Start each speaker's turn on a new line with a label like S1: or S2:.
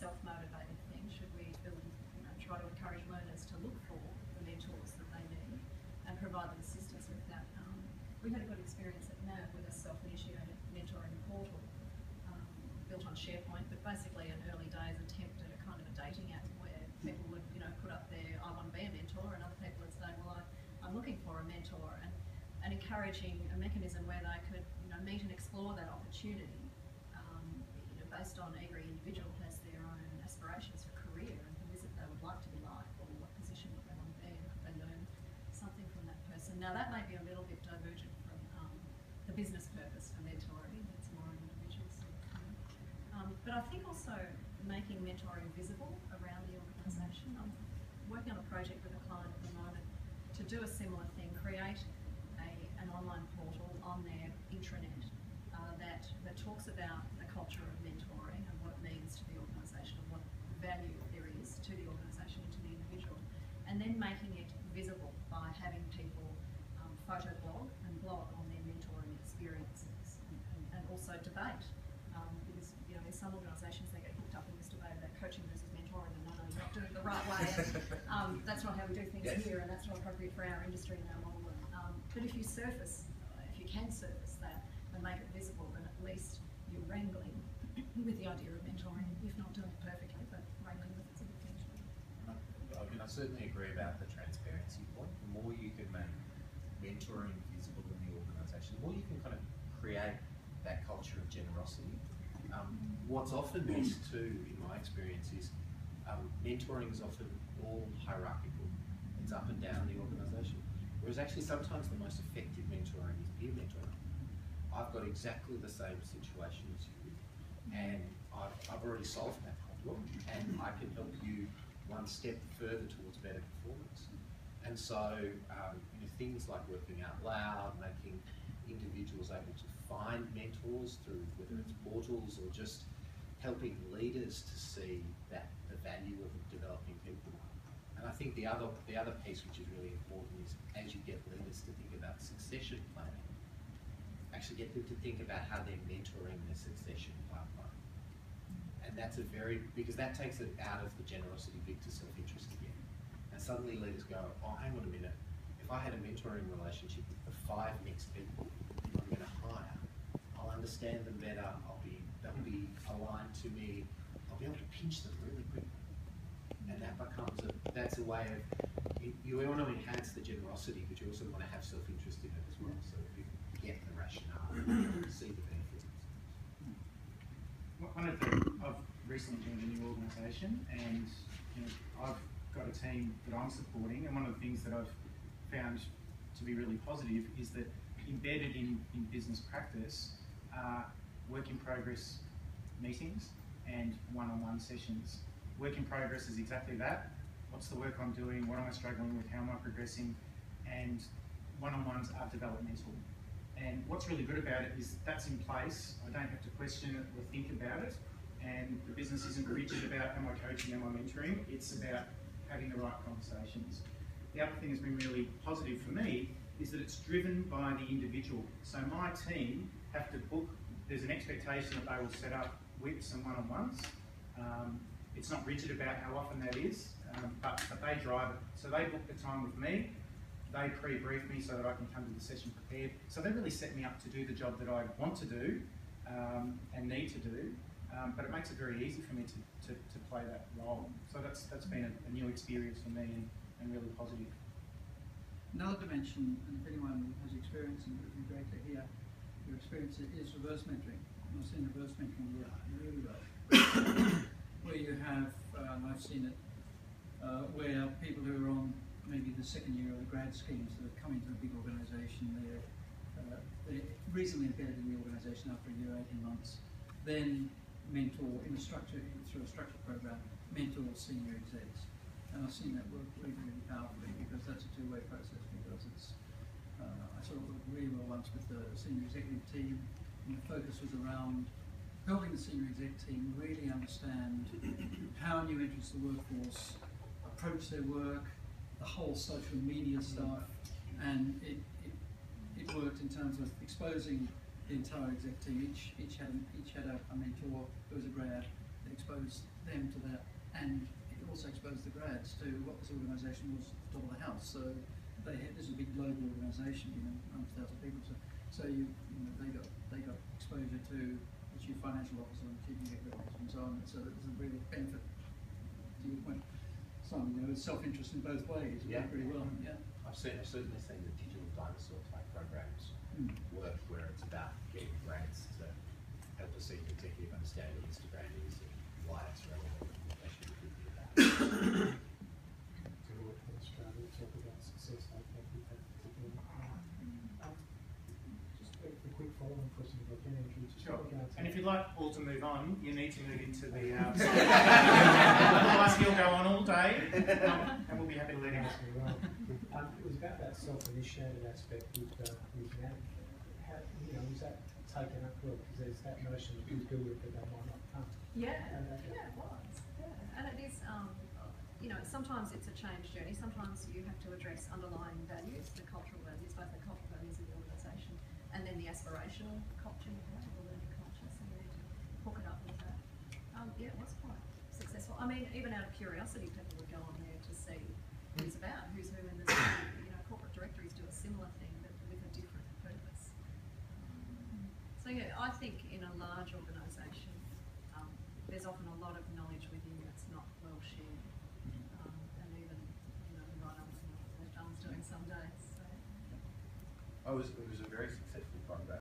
S1: self-motivated thing? Should we try to encourage learners to look for the mentors that they need and provide them assistance with that? We had a good experience at NAB with a self-initiated mentoring portal built on SharePoint, but basically an early days attempt at a kind of a dating app where people would put up their I want to be a mentor, and other people would say, well, I'm looking for a mentor, and encouraging a mechanism where they could meet and explore that opportunity based on every individual has their own aspirations for career and who is it they would like to be like, or what position would they want to be, and could they learn something from that person. Now that may be a little bit divergent from the business purpose for mentoring. It's more an individual sort of thing. But I think also making mentoring visible around the organisation. I'm working on a project with a client at the moment to do a similar thing, create an online portal on their intranet that talks about the culture of mentoring and what it means to the organisation and what value there is to the organisation and to the individual, and then making it visible by having people photo blog and blog on their mentoring experiences, and also debate, because in some organisations they get hooked up in this debate about coaching versus mentoring, and no, you're not doing it the right way, and that's not how we do things here, and that's not appropriate for our industry and our model. But if you can surface that and make it visible, then at least you're wrangling with the idea of mentoring, if not doing it perfectly, but wrangling with it's a good thing to do.
S2: I certainly agree about the transparency point. The more you can make mentoring visible in the organisation, the more you can kind of create that culture of generosity. What's often missed too, in my experience, is mentoring is often all hierarchical. It's up and down the organisation. Whereas actually sometimes the most effective mentoring is peer mentoring. I've got exactly the same situation as you, and I've already solved that problem, and I can help you one step further towards better performance. And so things like working out loud, making individuals able to find mentors through whether it's portals or just helping leaders to see the value of developing people. And I think the other piece which is really important is, as you get leaders to think about succession planning, actually get them to think about how they're mentoring their succession pipeline. And that's because that takes it out of the generosity bit to self-interest again. And suddenly leaders go, oh, hang on a minute, if I had a mentoring relationship with the 5 next people I'm going to hire, I'll understand them better, they'll be aligned to me, I'll be able to pinch them really quickly. And that's a way of, you want to enhance the generosity, but you also want to have self-interest in it as well, so you get the rationale, see the benefits.
S3: I've recently joined a new organisation, and I've got a team that I'm supporting, and one of the things that I've found to be really positive is that embedded in business practice are work in progress meetings and one-on-one sessions. Work in progress is exactly that. What's the work I'm doing? What am I struggling with? How am I progressing? And one-on-ones are developmental. And what's really good about it is that's in place. I don't have to question it or think about it. And the business isn't rigid about am I coaching, am I mentoring? It's about having the right conversations. The other thing that's been really positive for me is that it's driven by the individual. So my team have to book, there's an expectation that they will set up whips and one-on-ones. It's not rigid about how often that is, but they drive it. So they book the time with me, they pre-brief me so that I can come to the session prepared. So they really set me up to do the job that I want to do and need to do, but it makes it very easy for me to play that role. So that's been a new experience for me and really positive.
S4: Another dimension, and if anyone has experience, and it would be great to hear your experience, is reverse mentoring. I've seen reverse mentoring work really well. Where you have, I've seen it, where people who are on maybe the second year of the grad schemes that have come into a big organisation, they're reasonably embedded in the organisation after a year, 18 months, then mentor in a structure, through a structured program, mentor senior execs. And I've seen that work really, really powerfully, because that's a two-way process, because it's, I sort of worked really well once with the senior executive team, and the focus was around helping the senior exec team really understand how new entrants to the workforce approach their work, the whole social media stuff, and it worked in terms of exposing the entire exec team. Each had a mentor who was a grad. exposed them to that, and it also exposed the grads to what this organisation was at the top of the house. So this is a big global organisation, 100,000 people. So they got exposure to the chief financial officer and chief executive officer and so on. So there's a real benefit to your point. Simon, it's self-interest in both ways.
S2: Yeah.
S4: Pretty well. Yeah.
S2: I've certainly seen the digital dinosaur type programs work, where it's about getting grants to help a senior executive understand what Instagram is and why it's relevant and what they should be thinking about.
S5: To work in Australia, talk about success, I think with that particular. Just a quick follow-on question if I can, Andrew. Just
S3: Sure.
S5: regards
S3: And
S5: to-
S3: if you'd like all to move on, you need to move into the. Otherwise, he'll go on all day, and we'll be happy to let him.
S5: It was about that self-initiated aspect with NAB. How, was that taken up well? Because there's that notion that who's building it, but they might not come.
S1: Yeah, it was. Yeah. And it is, sometimes it's a change journey. Sometimes you have to address underlying values, the cultural values, both the cultural values of the organisation and then the aspirational culture, the learning culture. So you need to hook it up with that. Yeah, it was quite successful. I mean, even out of curiosity, people would go on there to see who's about, who's who in the city. Corporate directories do a similar thing, but with a different purpose. So yeah, I think in a large organisation, there's often a lot of knowledge within that's not well shared, and even the right arm's not what left arm's doing some days. So.
S2: It was a very successful